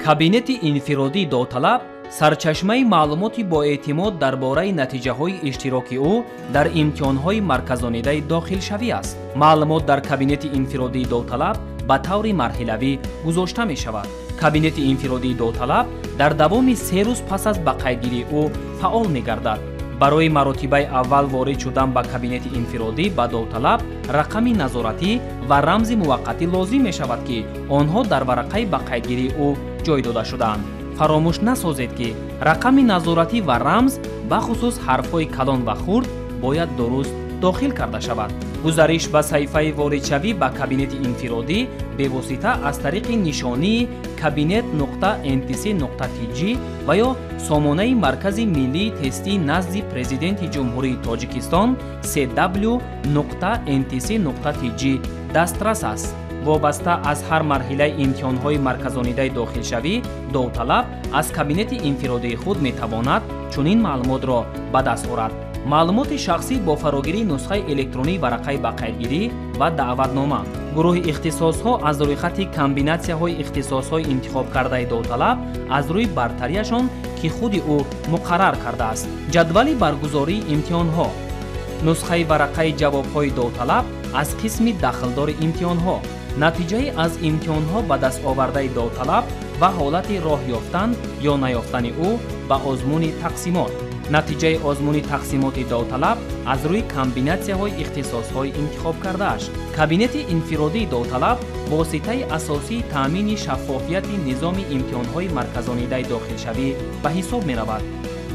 кабинети инфиродии довталаб сарчашмаи маълумоти боэътимод дар бораи натиҷаҳои иштироки ӯ дар имтиҳонҳои марказонидаи дохилшавӣ аст. маълумот дар кабинети инфиродии довталаб ба таври марҳилавӣ гузошта мешавад. кабинети инфиродии довталаб дар давоми 3 рӯз пас аз ба қайдгирии ӯ фаъол мегардад. барои маротибаи аввал ворид шудан ба кабинети инфиродӣ ба довталаб рақами назоратӣ ва рамзи муваққатӣ лозим мешавад ки онҳо дар варақаи ба қайдгирии ӯ ҷой дода шудаанд. фаромӯш насозед ки рақами назоратӣ ва рамз бахусус ҳарфҳои калон ва хурд бояд дуруст дохил карда шавад. гузариш ба саҳифаи воридшавӣ ба кабинети инфиродӣ бевосита аз тариқи нишонии cabinet.ntc.tg ва ё сомонаи маркази миллии тестии назди президенти ҷумҳурии Тоҷикистон cw.ntc.tg дастрас аст. вобаста аз ҳар марҳилаи имтиҳонҳои марказонидаи дохилшавӣ довталаб аз кабинети инфиродии худ метавонад чунин маълумотро ба даст орад. маълумоти шахсӣ бо фарогирии нусхаи электронии варақаи ба қайдгирӣ ва даъватнома. гурӯҳи ихтисосҳо аз рӯйхати комбинатсияҳои ихтисосҳои интихобкардаи довталаб аз рӯи бартарияшон ки худи ӯ муқаррар кардааст. ҷадвали баргузории имтиҳонҳо. нусхаи варақаи ҷавобҳои довталаб аз қисми дахлдори имтиҳонҳо. натиҷаи аз имтиҳонҳо ба дастовардаи довталаб ва ҳолати роҳ ёфтан ё наёфтани ӯ ба озмуни тақсимот. натиҷаи озмуни тақсимоти довталаб аз рӯи комбинатсияҳои ихтисосҳои интихобкардааш. кабинети инфиродии довталаб воситаи асосии таъмини шаффофияти низоми имтиҳонҳои марказонидаи дохилшавӣ ба ҳисоб меравад.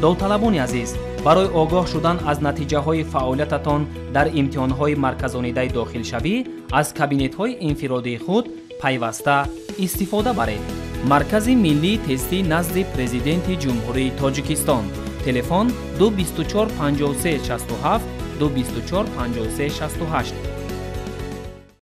довталабони азиз, барои огоҳ шудан аз натиҷаҳои фаъолиятатон дар имтиҳонҳои марказонидаи дохилшавӣ аз кабинетҳои инфиродии худ пайваста истифода баред. маркази миллии тестии назди президенти ҷумҳурии Тоҷикистон. телефон 224 53 67 224 53 68.